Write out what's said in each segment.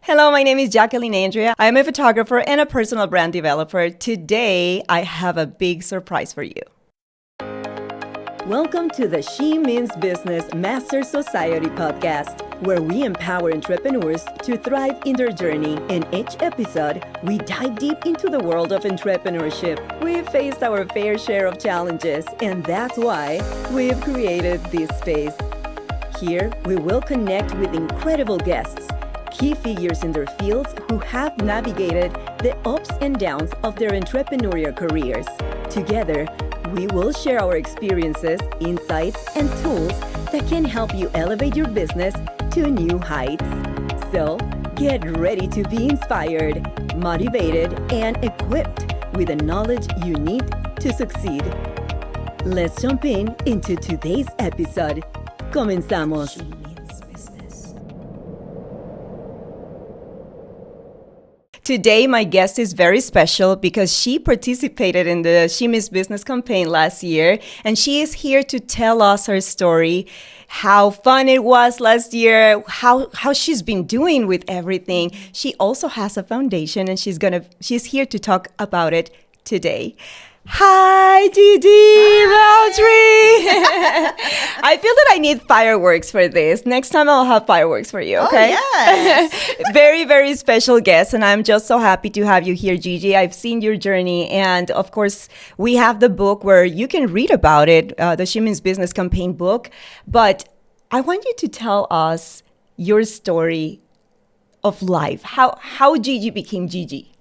Hello, my name is Jaqueline Andrea. I am a photographer and a personal brand developer. Today, I have a big surprise for you. Welcome to the She Means Business Master Society podcast, where we empower entrepreneurs to thrive in their journey. In each episode, we dive deep into the world of entrepreneurship. We've faced our fair share of challenges, and that's why we've created this space. Here, we will connect with incredible guests, key figures in their fields who have navigated the ups and downs of their entrepreneurial careers. Together, we will share our experiences, insights, and tools that can help you elevate your business to new heights. So, get ready to be inspired, motivated, and equipped with the knowledge you need to succeed. Let's jump into today's episode. Comenzamos. Today, my guest is very special because she participated in the She Means Business campaign last year, and she is here to tell us her story, how fun it was last year, how she's been doing with everything. She also has a foundation, and she's here to talk about it today. Hi, Gigi Roundtree. I feel that I need fireworks for this. Next time I'll have fireworks for you, okay? Oh, yes. Very, very special guest, and I'm just so happy to have you here, Gigi. I've seen your journey, and of course, we have the book where you can read about it, the She Means Business campaign book. But I want you to tell us your story of life, how Gigi became Gigi.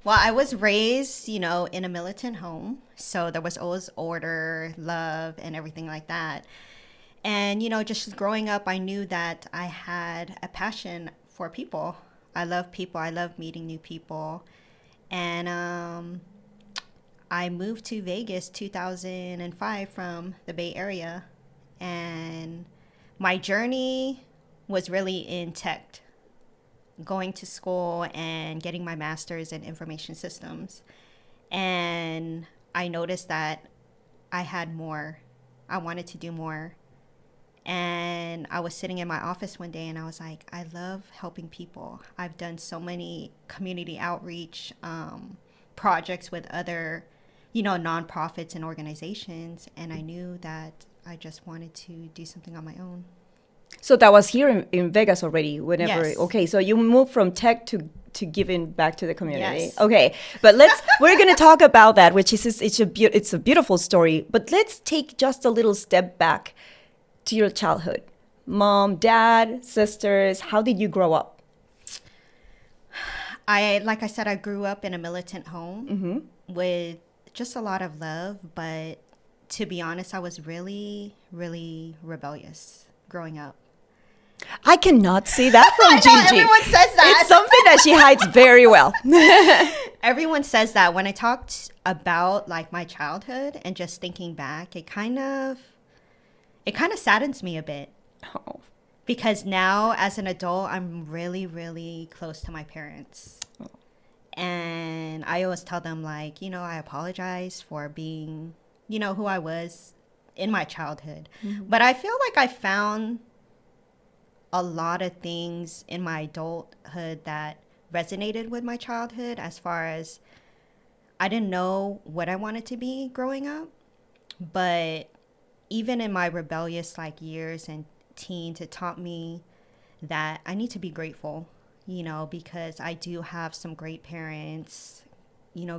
Well, I was raised, in a militant home. So there was always order, love, and everything like that. And, just growing up, I knew that I had a passion for people. I love people. I love meeting new people. And I moved to Vegas 2005 from the Bay Area. And my journey was really in tech, going to school and getting my master's in information systems. And I noticed that I had more. I wanted to do more. And I was sitting in my office one day and I was like, I love helping people. I've done so many community outreach projects with other, nonprofits and organizations. And I knew that I just wanted to do something on my own. So that was here in Vegas already. Whenever, yes. Okay, so you moved from tech to giving back to the community. Yes. Okay, but we're going to talk about that, which is it's a beautiful story. But let's take just a little step back to your childhood. Mom, dad, sisters. How did you grow up? Like I said, I grew up in a militant home with just a lot of love. But to be honest, I was really, really rebellious growing up. I cannot see that from Gigi. Everyone says that. It's something that she hides very well. Everyone says that. When I talked about like my childhood and just thinking back, it kind of saddens me a bit. Oh. Because now as an adult, I'm really, really close to my parents. Oh. And I always tell them like, I apologize for being, who I was in my childhood. Mm-hmm. But I feel like I found a lot of things in my adulthood that resonated with my childhood, as far as I didn't know what I wanted to be growing up. But even in my rebellious years and teens, it taught me that I need to be grateful, because I do have some great parents,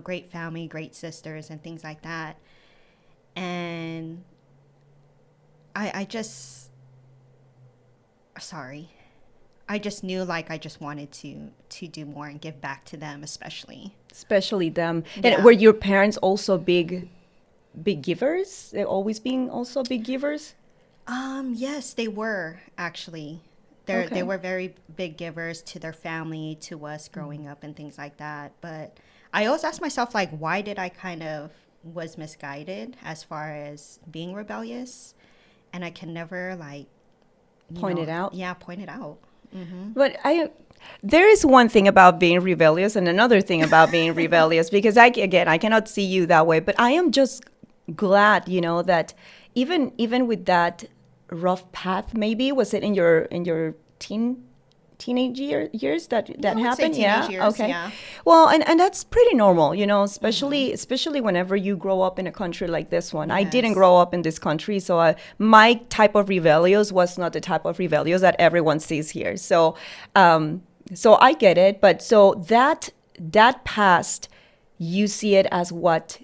great family, great sisters and things like that. And I just knew I just wanted to do more and give back to them, especially them. Yeah. And were your parents also big givers? They always being also big givers? Yes, they were actually. They were very big givers to their family, to us growing up and things like that. But I always asked myself why did I kind of was misguided as far as being rebellious, and I can never point it out. Yeah, point it out. Mm-hmm. But there is one thing about being rebellious and another thing about being rebellious, because I cannot see you that way, but I am just glad, that even with that rough path, maybe was it in your teen years that I would say happened. teenage Yeah. years, Okay. yeah. Well, and that's pretty normal, especially whenever you grow up in a country like this one. I didn't Yes. grow up in this country, so my type of rebellious was not the type of rebellious that everyone sees here. So I get it, but so that past, you see it as what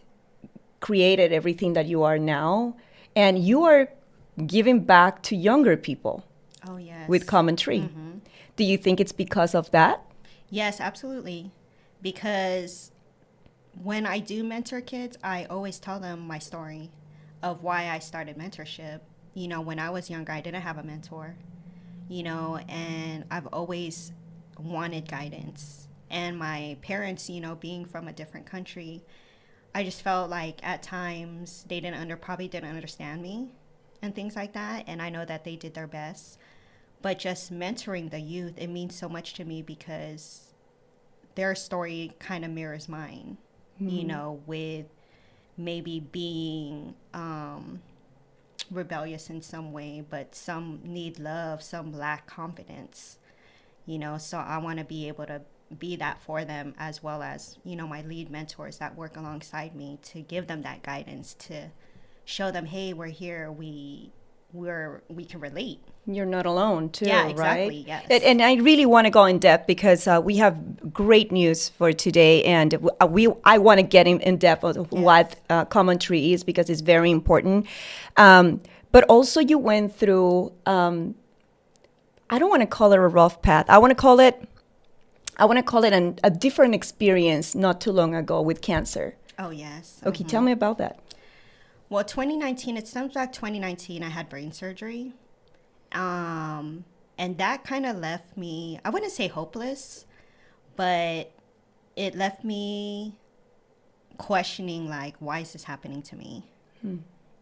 created everything that you are now, and you are giving back to younger people Oh, yes. with commentary. Do you think it's because of that? Yes, absolutely. Because when I do mentor kids, I always tell them my story of why I started mentorship. When I was younger, I didn't have a mentor, and I've always wanted guidance. And my parents, being from a different country, I just felt like at times they probably didn't understand me and things like that. And I know that they did their best. But just mentoring the youth, it means so much to me because their story kind of mirrors mine, with maybe being rebellious in some way, but some need love, some lack confidence, so I want to be able to be that for them, as well as, my lead mentors that work alongside me, to give them that guidance, to show them, hey, we're here, we can relate. You're not alone, too, Yeah, exactly, right? yes. And I really want to go in depth because we have great news for today, and I want to get in depth of what commentary is, because it's very important. But also, you went through. I don't want to call it a rough path. I want to call it a different experience not too long ago with cancer. Oh, yes. Okay, tell me about that. Well, 2019, it stems back 2019, I had brain surgery. And that kind of left me, I wouldn't say hopeless, but it left me questioning, like, why is this happening to me?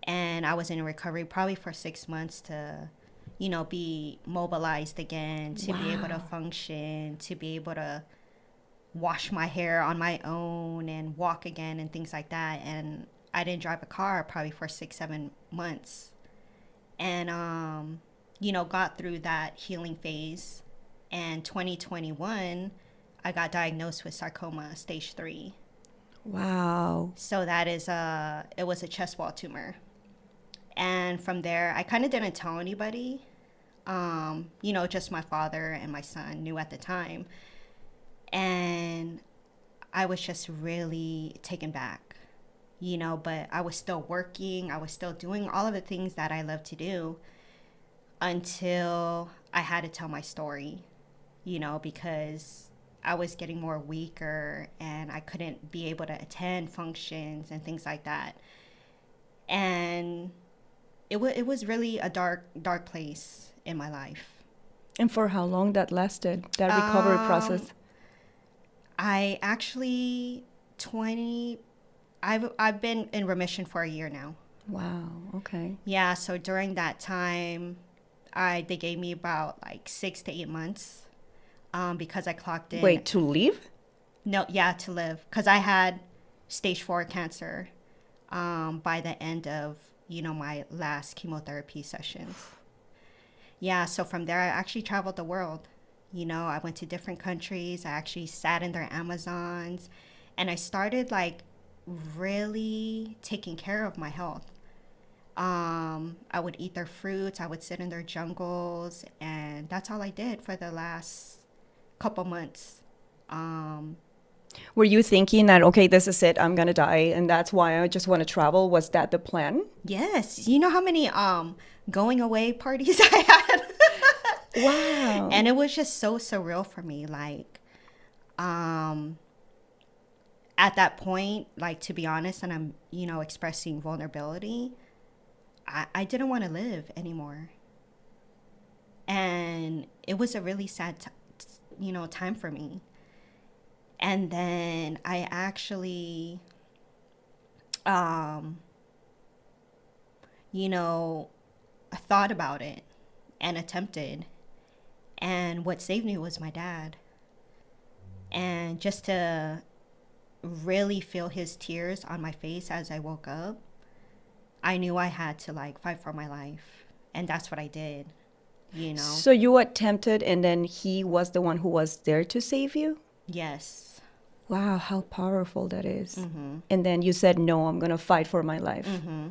And I was in recovery probably for 6 months to, be mobilized again, to be able to function, to be able to wash my hair on my own and walk again and things like that. And I didn't drive a car probably for 6-7 months, and got through that healing phase. And 2021, I got diagnosed with sarcoma stage 3. Wow. So that is it was a chest wall tumor. And from there, I kind of didn't tell anybody. Just my father and my son knew at the time. And I was just really taken back, but I was still working. I was still doing all of the things that I love to do until I had to tell my story, because I was getting more weaker and I couldn't be able to attend functions and things like that. And it was really a dark place in my life. And for how long that lasted, that recovery process? I actually I've been in remission for a year now. Wow. Okay. Yeah. So during that time, they gave me about like 6 to 8 months, because I clocked in. Wait, to leave? No, yeah, to live, because I had stage 4 cancer, by the end of my last chemotherapy sessions. Yeah. So from there, I actually traveled the world. I went to different countries. I actually sat in their Amazons, and I started like really taking care of my health. I would eat their fruits. I would sit in their jungles, and that's all I did for the last couple months. Were you thinking that, okay, this is it, I'm gonna die, and that's why I just want to travel? Was that the plan? Yes. You know how many going away parties I had? Wow. And it was just so surreal for me. Like, at that point, like, to be honest, and I'm, expressing vulnerability, I didn't want to live anymore. And it was a really sad, time for me. And then I actually, thought about it and attempted. And what saved me was my dad. And just to really feel his tears on my face as I woke up, I knew I had to like fight for my life. And that's what I did. you know. So you attempted, and then he was the one who was there to save you? Yes. Wow, how powerful that is. Mm-hmm. And then you said, no, I'm going to fight for my life. Mm-hmm.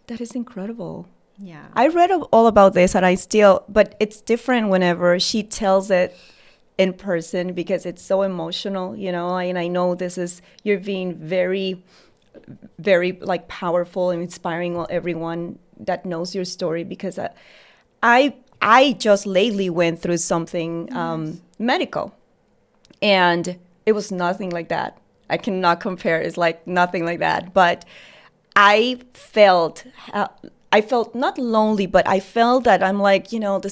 That is incredible. Yeah. I read all about this, and I still, but it's different whenever she tells it in person because it's so emotional, you know. And I know you're being very, very like powerful and inspiring everyone that knows your story, because I just lately went through something medical, and it was nothing like that. I cannot compare. It's like nothing like that. But I felt not lonely, but I felt that I'm like, health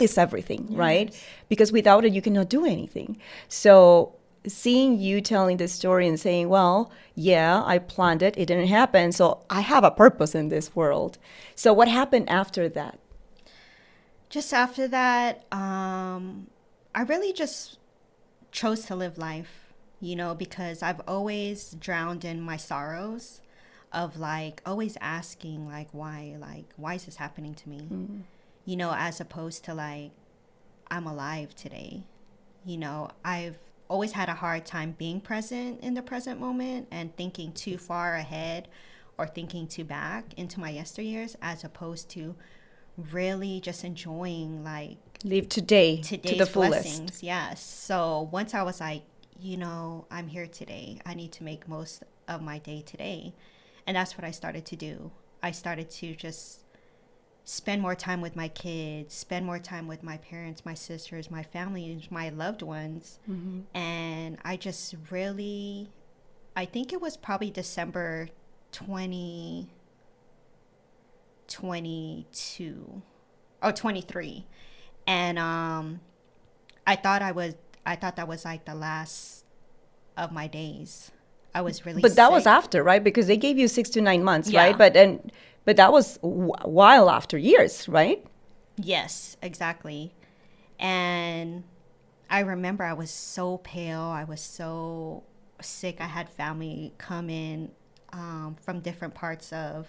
is everything, right? Because without it, you cannot do anything. So seeing you telling this story and saying, well, yeah, I planned it, it didn't happen, so I have a purpose in this world. So what happened after that? Just after that, I really just chose to live life, because I've always drowned in my sorrows of like always asking why is this happening to me? As opposed to like, I'm alive today. I've always had a hard time being present in the present moment and thinking too far ahead or thinking too back into my yesteryears, as opposed to really just enjoying live today's to the fullest. Blessings. Yes. So once I was like, I'm here today, I need to make most of my day today. And that's what I started to do. I started to just spend more time with my kids, spend more time with my parents, my sisters, my family, my loved ones. And I just really, I think it was probably December 2022 or 23. And I thought that was like the last of my days. I was really But that sick. was after, right? Because they gave you 6 to 9 months, Yeah. right? But that was while after years, right? Yes, exactly. And I remember I was so pale. I was so sick. I had family come in from different parts of,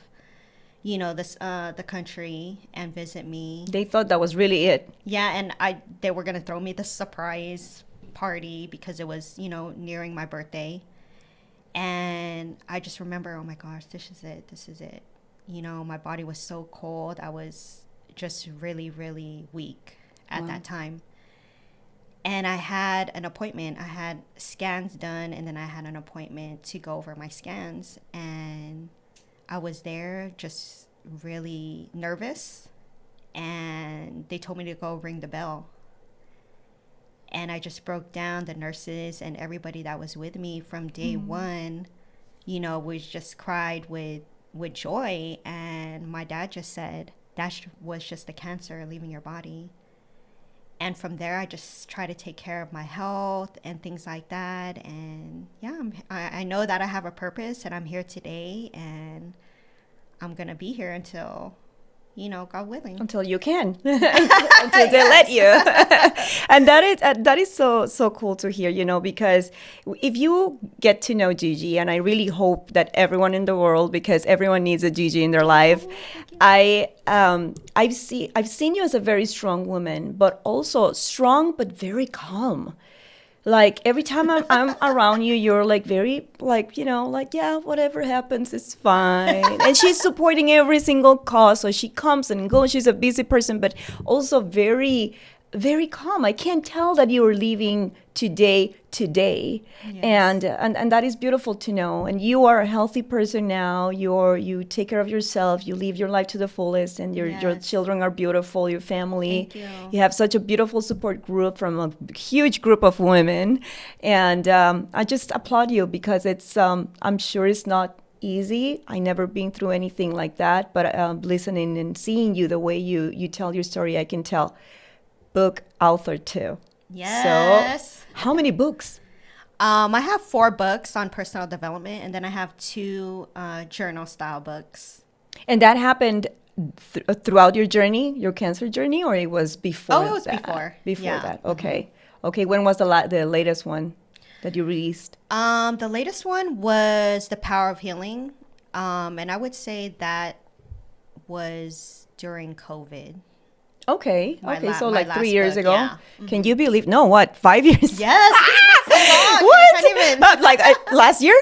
the country and visit me. They thought that was really it. Yeah, and they were gonna throw me the surprise party because it was, nearing my birthday. And I just remember, oh my gosh, this is it. My body was so cold. I was just really, really weak at that time. And I had an appointment. I had scans done, and then I had an appointment to go over my scans. And I was there just really nervous. And they told me to go ring the bell. And I just broke down. The nurses and everybody that was with me from day one, was just cried with joy. And my dad just said, that was just the cancer leaving your body. And from there, I just try to take care of my health and things like that. And yeah, I know that I have a purpose, and I'm here today, and I'm going to be here until, God willing. Until you can, until they let you. And that is so cool to hear, because if you get to know Gigi, and I really hope that everyone in the world, because everyone needs a Gigi in their life, I've seen you as a very strong woman, but also strong but very calm. Like every time I'm around you, you're like very yeah, whatever happens is fine. And she's supporting every single cause. So she comes and goes. She's a busy person, but also very, very calm. I can't tell that you are leaving today. Yes. And that is beautiful to know. And you are a healthy person now. You take care of yourself. You live your life to the fullest, and your children are beautiful, your family. Thank you. You have such a beautiful support group from a huge group of women. And I just applaud you, because it's I'm sure it's not easy. I never been through anything like that, but listening and seeing you the way you tell your story, I can tell. Book author too. Yes. So how many books? I have 4 books on personal development, and then I have 2 journal style books. And that happened throughout your journey, your cancer journey, or it was before? Oh, it was that? before. That. Okay. Okay. When was the latest one that you released? The latest one was The Power of Healing. And I would say that was during COVID. Okay. Okay. So my like 3 last years book, ago. yeah. Can you believe? No, what? 5 years? Yes, it's been so long. What? I can't even. Like last year?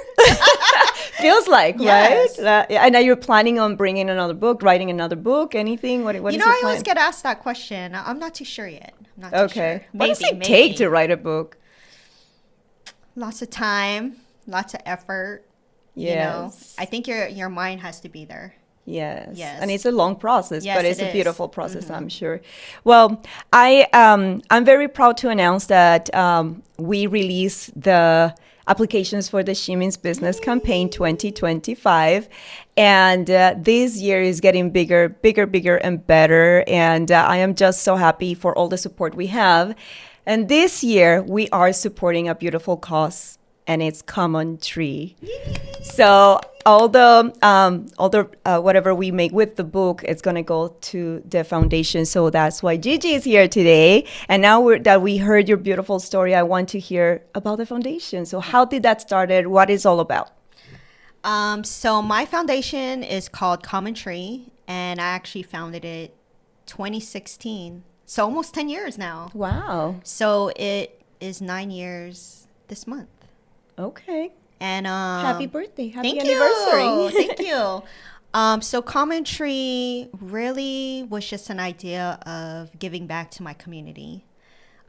Feels like, Yes. right? And are you planning on bringing another book, writing another book, anything? What You is know, your I always plan? get asked that question. I'm not too sure yet. I'm not too Okay. sure. What does Maybe, it take to maybe. write a book? Lots of time, lots of effort. You know, Yes. I think your mind has to be there. Yes. Yes. And it's a long process, Yes, but it's it a is. beautiful process, I'm sure. Well, I'm very proud to announce that we released the applications for the She Means Business campaign 2025. And this year is getting bigger, bigger, bigger, and better. And I am just so happy for all the support we have. And this year, we are supporting a beautiful cause, and it's Common Tree. So all the whatever we make with the book, it's gonna go to the foundation. So that's why Gigi is here today. And now that we heard your beautiful story, I want to hear about the foundation. So how did that started? What is all about? So my foundation is called Common Tree, and I actually founded it 2016. So almost 10 years now. Wow. So it is 9 years this month. Okay. And Happy birthday! Happy thank anniversary! you. Thank you. So Common Tree really was just an idea of giving back to my community.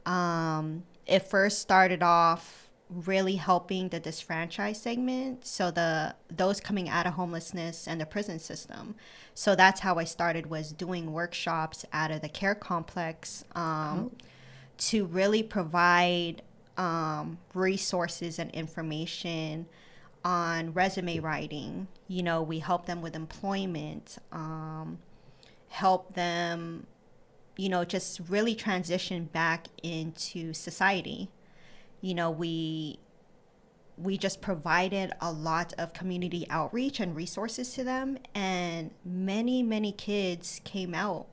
It first started off really helping the disfranchised segment, so those coming out of homelessness and the prison system. So that's how I started, was doing workshops out of the care complex to really provide resources and information on resume writing. You know, we help them with employment, help them, you know, just really transition back into society. You know, we just provided a lot of community outreach and resources to them, and many kids came out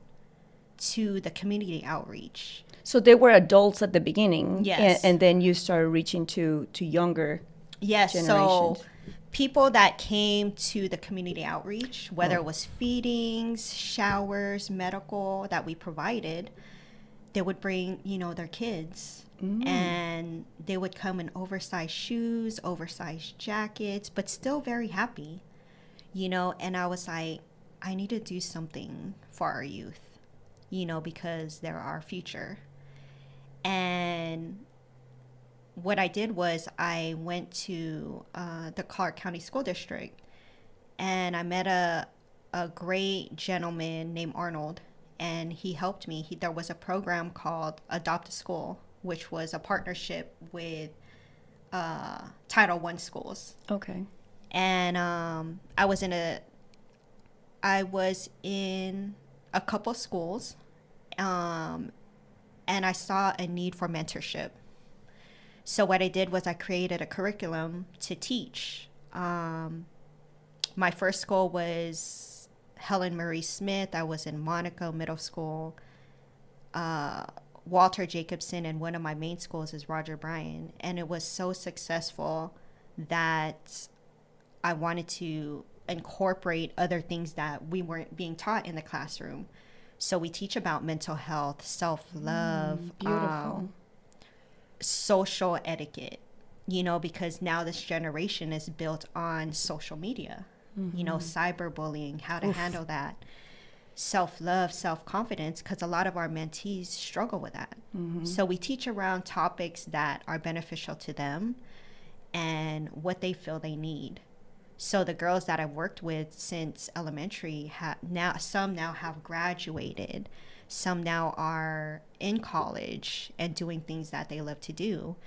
to the community outreach. So they were adults at the beginning, Yes. and then you started reaching to younger Yes, so generations. people that came to the community outreach, whether it was feedings, showers, medical that we provided, they would bring, you know, their kids. And they would come in oversized shoes, oversized jackets, but still very happy, you know. And I was like, I need to do something for our youth, you know, because they're our future. And what I did was I went to the Clark County School District, and I met a great gentleman named Arnold, and he helped me. There was a program called Adopt a School, which was a partnership with Title I schools. Okay. And I was in a couple schools, and I saw a need for mentorship. So what I did was I created a curriculum to teach. My first school was Helen Marie Smith. I was in Monaco Middle School, Walter Jacobson, and one of my main schools is Roger Bryan. And it was so successful that I wanted to incorporate other things that we weren't being taught in the classroom. So we teach about mental health, self-love, Beautiful. social etiquette, you know, because now this generation is built on social media, you know, cyberbullying, how to handle that, self-love, self-confidence, because a lot of our mentees struggle with that. So we teach around topics that are beneficial to them and what they feel they need. So the girls that I've worked with since elementary some now have graduated, some now are in college and doing things that they love to do.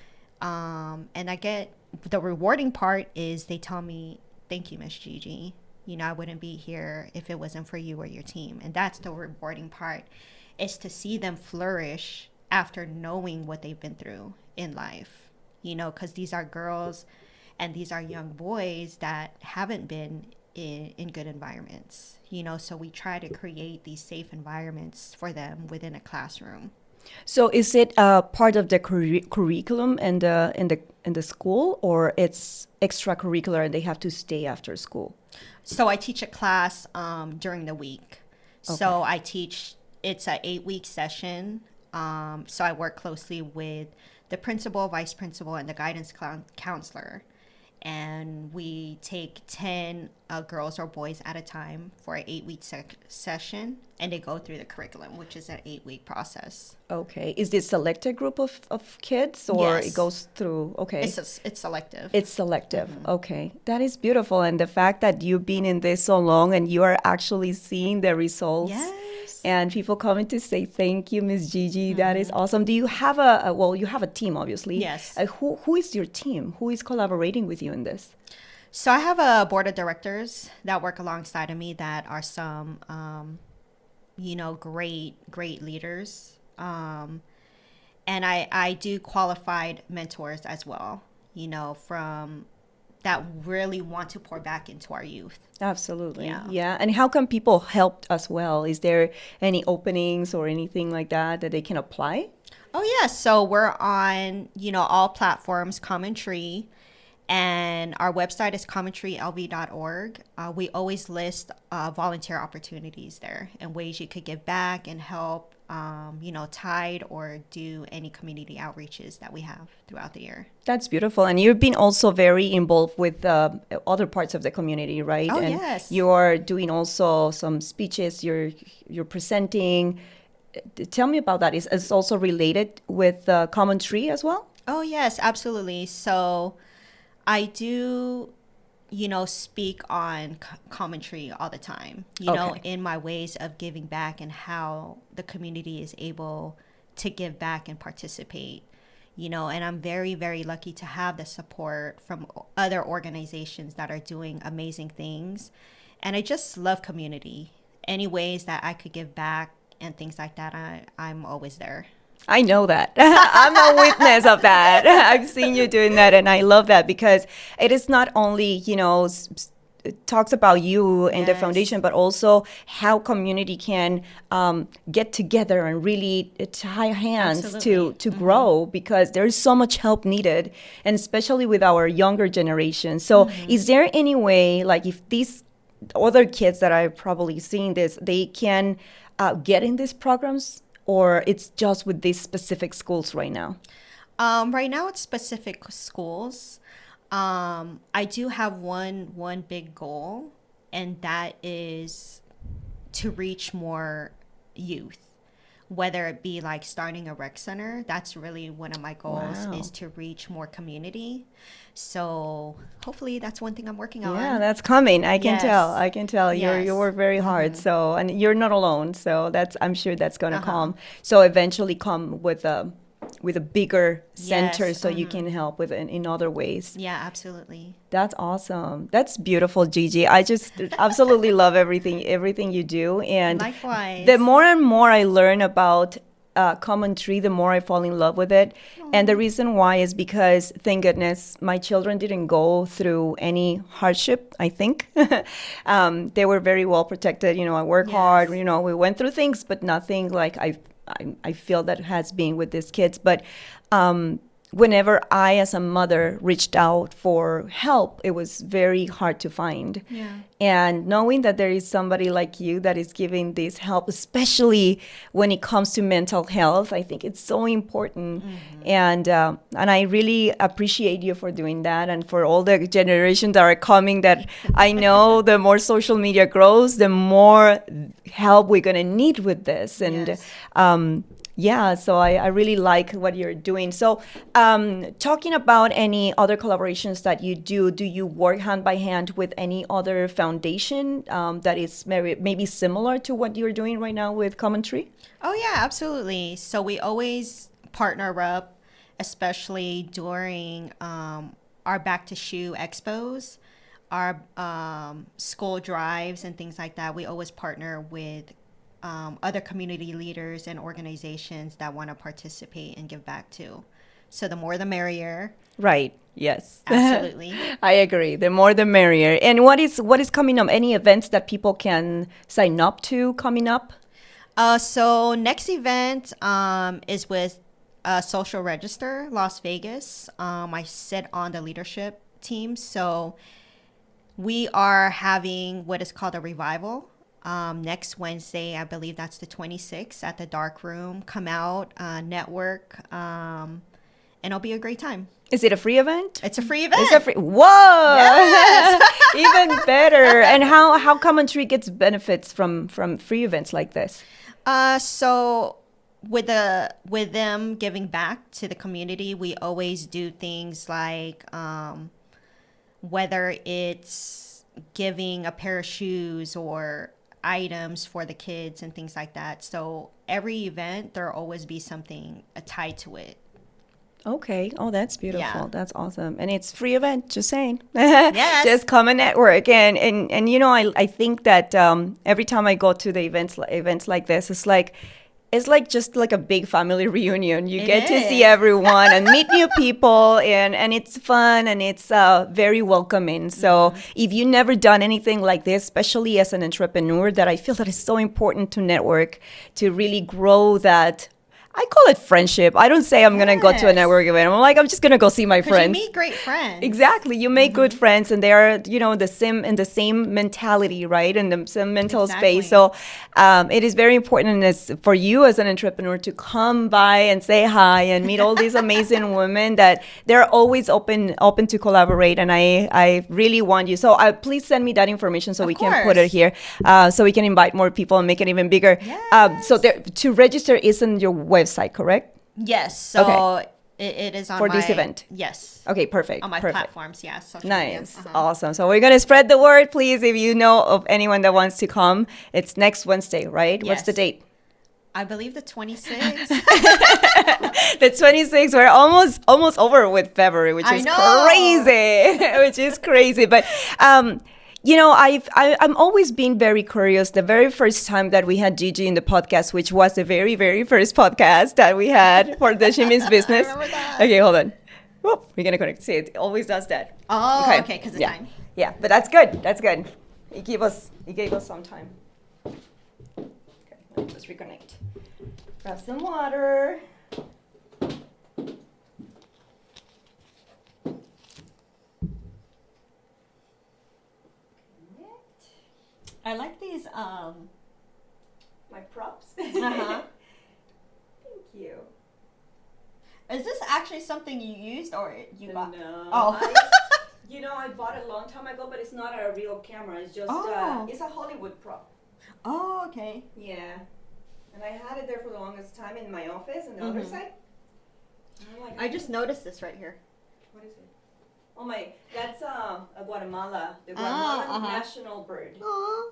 And I get the rewarding part is they tell me, thank you, Miss Gigi. You know, I wouldn't be here if it wasn't for you or your team. And that's the rewarding part, is to see them flourish after knowing what they've been through in life. You know, because these are girls and these are young boys that haven't been in good environments, you know, so we try to create these safe environments for them within a classroom. So is it part of the curriculum in the school, or it's extracurricular and they have to stay after school? So I teach a class during the week. Okay. So I teach it's an 8-week session. So I work closely with the principal, vice principal, and the guidance counselor. And we take 10 girls or boys at a time for an 8-week session. And they go through the curriculum, which is an 8-week process. Okay. Is this selected group of kids, or Yes. it goes through? Okay. It's selective. It's selective. Okay. That is beautiful. And the fact that you've been in this so long and you are actually seeing the results. Yes. And people coming to say thank you, Miss Gigi. That is awesome. Do you have well, you have a team, obviously. Yes. Who is your team? Who is collaborating with you in this? So I have a board of directors that work alongside of me that are some, great leaders. And I do qualified mentors as well, from that really want to pour back into our youth. Absolutely. Yeah. Yeah. And how can people help as well? Is there any openings or anything like that that they can apply? Oh, yeah. So we're on, all platforms, Common Tree. And our website is commontreelv.org. We always list volunteer opportunities there and ways you could give back and help, tide or do any community outreaches that we have throughout the year. That's beautiful. And you've been also very involved with other parts of the community, right? Oh, and yes. You're doing also some speeches, you're presenting. Tell me about that. Is it also related with Common Tree as well? Oh, yes, absolutely. So I do, speak on commentary all the time, in my ways of giving back and how the community is able to give back and participate, and I'm very, very lucky to have the support from other organizations that are doing amazing things. And I just love community. Any ways that I could give back and things like that, I'm always there. I know that. I'm a witness of that. I've seen you doing that, and I love that because it is not only, it talks about you and the Yes. foundation, but also how community can get together and really tie hands Absolutely. to grow, because there's so much help needed, and especially with our younger generation. So is there any way, like if these other kids that are probably seeing this, they can get in these programs? Or it's just with these specific schools right now? Right now it's specific schools. I do have one big goal, and that is to reach more youth, whether it be like starting a rec center. That's really one of my goals. Wow. Is to reach more community. So hopefully that's one thing I'm working on. Yeah, that's coming. I can Yes. tell. I can tell. Yes. You work very hard. So, and you're not alone. So I'm sure that's going to come. So eventually come with a bigger center, Yes. so you can help with in other ways. Yeah, absolutely. That's awesome. That's beautiful, Gigi. I just absolutely love everything you do. And Likewise. the more and more I learn about Common Tree, the more I fall in love with it. And the reason why is because, thank goodness, my children didn't go through any hardship, I think. They were very well protected. I work hard. We went through things, but nothing like I feel that has been with these kids. But whenever I, as a mother, reached out for help, it was very hard to find. Yeah. And knowing that there is somebody like you that is giving this help, especially when it comes to mental health, I think it's so important. And I really appreciate you for doing that, and for all the generations that are coming. That I know the more social media grows, the more help we're gonna need with this. And Yes. yeah, so I really like what you're doing. So talking about any other collaborations that you do you work hand by hand with any other foundation that is maybe similar to what you're doing right now with Common Tree? Oh, yeah, absolutely. So we always partner up, especially during our back to shoe expos, our school drives and things like that. We always partner with other community leaders and organizations that want to participate and give back to. So the more the merrier. Right. Yes. Absolutely. I agree. The more the merrier. And what is coming up? Any events that people can sign up to coming up? So next event is with Social Register, Las Vegas. I sit on the leadership team. So we are having what is called a revival Next Wednesday, I believe that's the 26th at the Dark Room. Come out, network, and it'll be a great time. Is it a free event? It's a free event. It's a free. Whoa! Yes. Even better. And how Common Tree gets benefits from free events like this? So with them giving back to the community, we always do things like whether it's giving a pair of shoes or items for the kids and things like that. So every event, there'll always be something tied to it. Okay. Oh, that's beautiful. Yeah. That's awesome. And it's free event, just saying. Yes. Just come and network. And you know, I think that every time I go to the events like this, it's like just like a big family reunion. You get to see everyone and meet new people, and it's fun, and it's very welcoming. So if you never done anything like this, especially as an entrepreneur, that I feel that it's so important to network, to really grow that. I call it friendship. I don't say I'm going to go to a network event. I'm like, I'm just going to go see my friends. You meet great friends. Exactly. You make good friends, and they are, you know, in the same mentality, right? And the same mental space. So it is very important for you as an entrepreneur to come by and say hi and meet all these amazing women that they're always open to collaborate. And I really want you. So please send me that information so we can put it here, so we can invite more people and make it even bigger. Yes. So to register is on your website, correct? Yes. So it is on for this event. Yes. Okay, perfect. On my platforms, yeah. Social nice. media. Awesome. So we're going to spread the word, please. If you know of anyone that wants to come, it's next Wednesday, right? Yes. What's the date? I believe the 26th. The 26th. We're almost over with February, which is crazy. But you know, I'm always being very curious. The very first time that we had Gigi in the podcast, which was the very, very first podcast that we had for the Shimi's business. I remember that. Okay, hold on. Whoop, we're gonna connect. See, it always does that. Oh, okay, because of time. Yeah, but that's good. That's good. He gave us some time. Okay, let's reconnect. Grab some water. I like these My props. uh-huh. Thank you. Is this actually something you used or you bought? No. Oh. I bought it a long time ago, but it's not a real camera. It's just it's a Hollywood prop. Oh, okay. Yeah. And I had it there for the longest time in my office on the other side. I just noticed this right here. What is it? Oh my, that's a Guatemala, the Guatemalan national bird. Aww.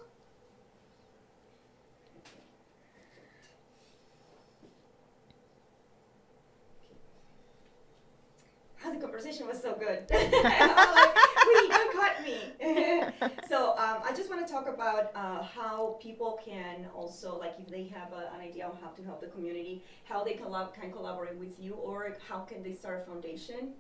The conversation was so good. I'm like, wait, you caught me. So I just want to talk about how people can also, like if they have an idea on how to help the community, how they can collaborate with you, or how can they start a foundation.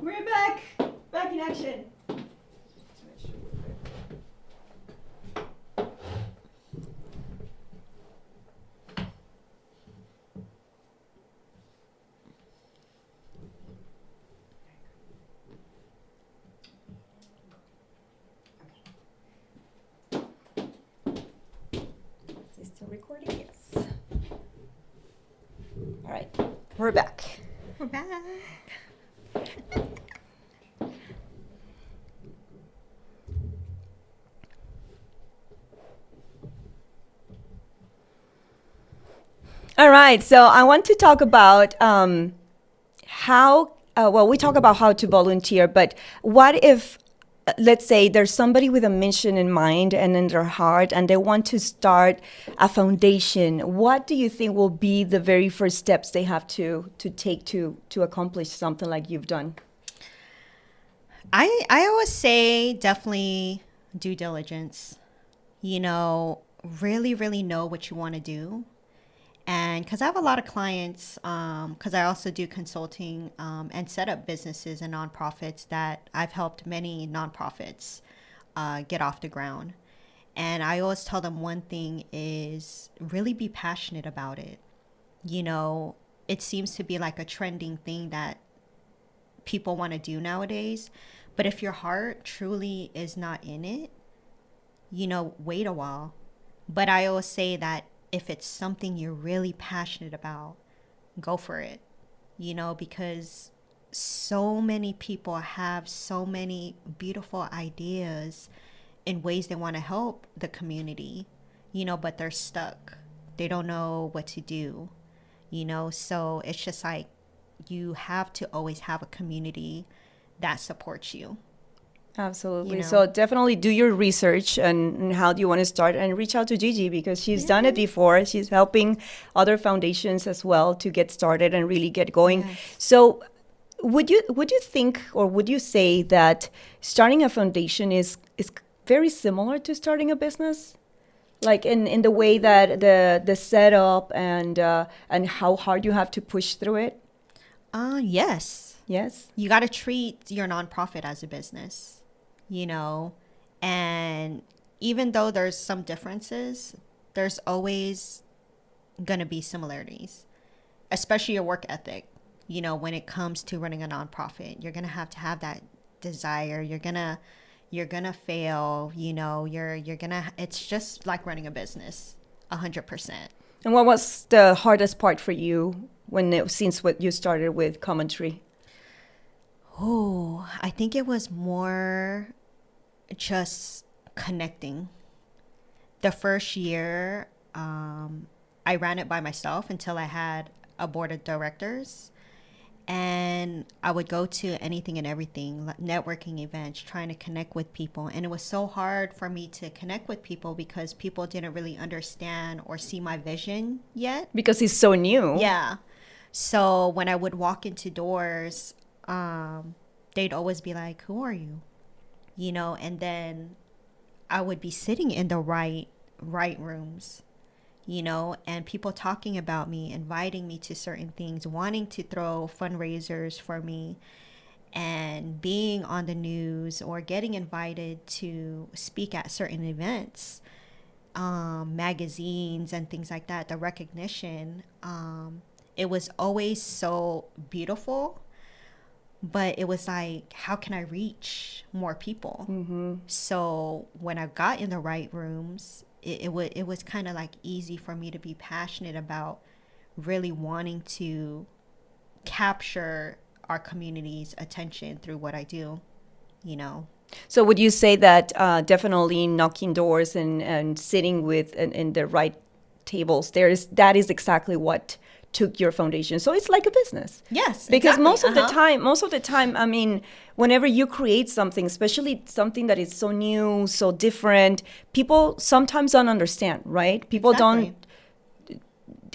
We're back in action. Is it still recording? Yes. All right, we're back. We're back. All right, so I want to talk about how, we talk about how to volunteer, but what if, let's say there's somebody with a mission in mind and in their heart, and they want to start a foundation. What do you think will be the very first steps they have to take to accomplish something like you've done? I always say definitely due diligence. Really, really know what you want to do. And because I have a lot of clients, because I also do consulting and set up businesses and nonprofits that I've helped many nonprofits get off the ground. And I always tell them one thing is really be passionate about it. you know, it seems to be like a trending thing that people want to do nowadays. But if your heart truly is not in it, you know, wait a while. But I always say that if it's something you're really passionate about, go for it, you know, because so many people have so many beautiful ideas in ways they want to help the community, you know, but they're stuck. They don't know what to do, you know, so it's just like you have to always have a community that supports you. Absolutely. You know? So definitely do your research and how do you want to start, and reach out to Gigi because she's done it before. She's helping other foundations as well to get started and really get going. Yes. So would you think, or would you say that starting a foundation is very similar to starting a business? Like in the way that the setup and how hard you have to push through it? Yes. Yes. You got to treat your nonprofit as a business, you know, and even though there's some differences, there's always going to be similarities, especially your work ethic. You know, when it comes to running a nonprofit, you're going to have that desire. You're going to fail, you know, you're going to, it's just like running a business 100%. And what was the hardest part for you since what you started with Commentary? Oh, I think it was more just connecting. The first year, I ran it by myself until I had a board of directors. And I would go to anything and everything, like networking events, trying to connect with people. And it was so hard for me to connect with people because people didn't really understand or see my vision yet. Because it's so new. Yeah. So when I would walk into doors, they'd always be like, "Who are you?" You know, and then I would be sitting in the right rooms, you know, and people talking about me, inviting me to certain things, wanting to throw fundraisers for me, and being on the news or getting invited to speak at certain events, magazines and things like that. The recognition, it was always so beautiful, but it was like, how can I reach more people? Mm-hmm. So when I got in the right rooms, it was kind of like easy for me to be passionate about really wanting to capture our community's attention through what I do, you know. So would you say that definitely knocking doors and sitting with in the right tables, that is exactly what took your foundation? So it's like a business. Yes, because exactly. most of the time, I mean, whenever you create something, especially something that is so new, so different, people sometimes don't understand, right? People Exactly. don't.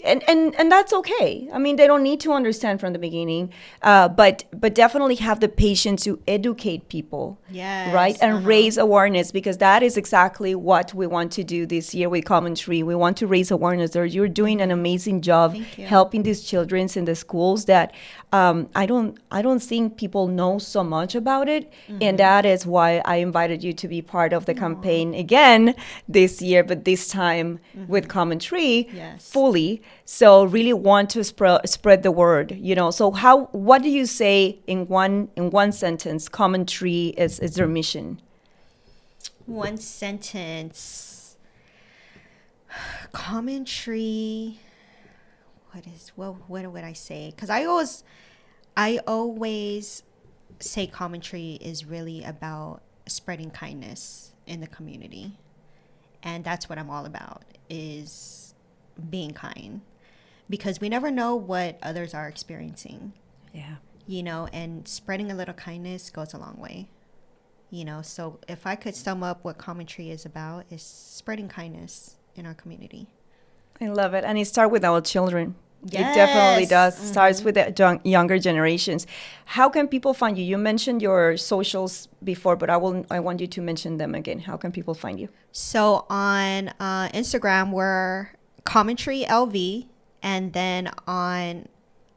And that's okay. I mean, they don't need to understand from the beginning, but definitely have the patience to educate people, Yes, right, and raise awareness, because that is exactly what we want to do this year with Commentary. We want to raise awareness. You're doing an amazing job helping these children in the schools that I don't think people know so much about it, and that is why I invited you to be part of the campaign again this year, but this time with Commentary fully. So really want to spread the word, you know. So what do you say in one sentence Commentary is their mission? One sentence. Commentary. What would I say? Because I always say Commentary is really about spreading kindness in the community, and that's what I'm all about, is being kind, because we never know what others are experiencing. Yeah. You know, and spreading a little kindness goes a long way. You know, so if I could sum up what Commentary is about, is spreading kindness in our community. I love it. And it starts with our children. Yes. It definitely does. Starts with the younger generations. How can people find you? You mentioned your socials before, but I want you to mention them again. How can people find you? So on Instagram, we're Commentary LV, and then on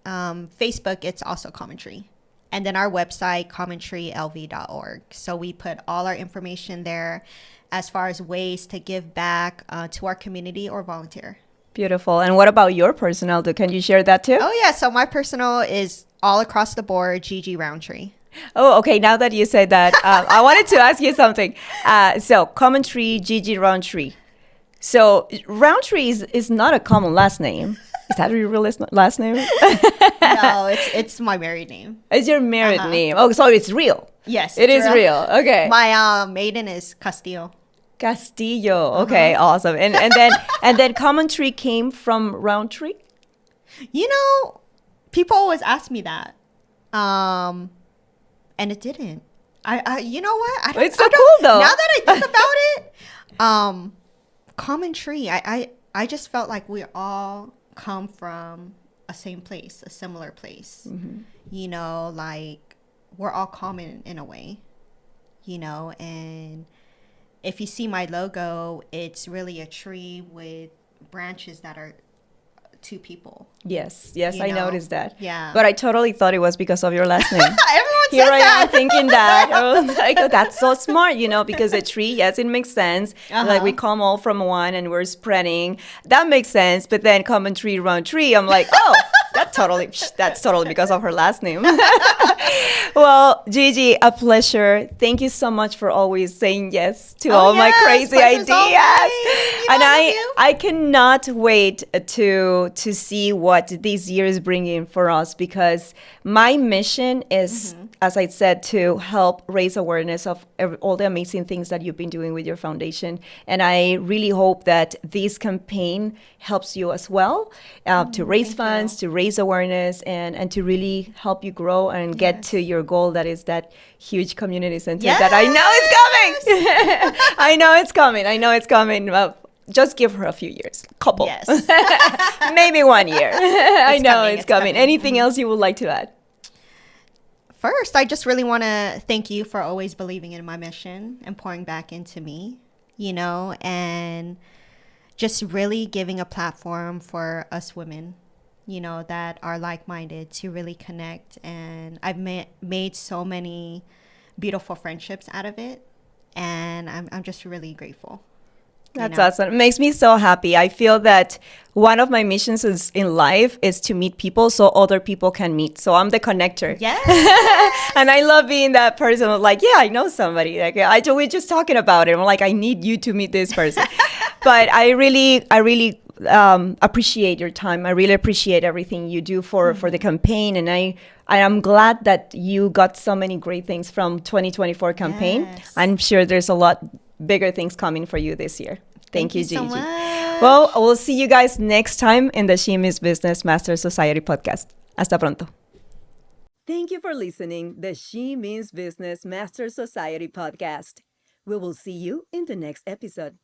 Facebook, it's also Commentary. And then our website, commentarylv.org. So we put all our information there as far as ways to give back to our community or volunteer. Beautiful. And what about your personal? Can you share that too? Oh yeah, so my personal is all across the board Gigi Roundtree. Oh, okay. Now that you said that, I wanted to ask you something. So, Commentary, Gigi Roundtree. So, Roundtree is not a common last name. Is that your real last name? No, it's my married name. It's your married name. Oh, so it's real. Yes, It it's is real. Okay. My maiden is Castillo. Castillo. Okay, awesome. And then Commentary came from Roundtree? You know, people always ask me that. And it didn't. I you know what? It's so cool though. Now that I think about it, common tree. I just felt like we all come from a same place, a similar place. You know, like we're all common in a way. You know, and if you see my logo, it's really a tree with branches that are two people. Yes, You I know? noticed that. Yeah. But I totally thought it was because of your last name. Everyone Here says I that. am thinking that. Oh, like, oh, that's so smart, because a tree, yes, it makes sense. Like we come all from one and we're spreading. That makes sense. But then common tree, round tree. I'm like, oh, that's totally because of her last name. Well, Gigi, a pleasure. Thank you so much for always saying yes to all my crazy ideas. And I cannot wait to see what this year is bringing for us, because my mission is, as I said, to help raise awareness of all the amazing things that you've been doing with your foundation. And I really hope that this campaign helps you as well, to raise funds, to raise awareness, and to really help you grow and get to your goal, that is that huge community center that I know is coming. I know it's coming. Just give her a few years, couple. Yes. Maybe 1 year. I know coming, it's it's coming. coming. Anything else you would like to add? First, I just really want to thank you for always believing in my mission and pouring back into me, and just really giving a platform for us women, that are like-minded to really connect. And I've made so many beautiful friendships out of it. And I'm just really grateful. That's awesome. It makes me so happy. I feel that one of my missions in life is to meet people so other people can meet. So I'm the connector. Yes. And I love being that person of like, yeah, I know somebody. Like we're just talking about it. I'm like, I need you to meet this person. But I really appreciate your time. I really appreciate everything you do for the campaign. And I am glad that you got so many great things from 2024 campaign. Yes. I'm sure there's a lot bigger things coming for you this year. Thank you, Gigi. so much. Well, we'll see you guys next time in the She Means Business Master Society podcast. Hasta pronto. Thank you for listening the She Means Business Master Society podcast. We will see you in the next episode.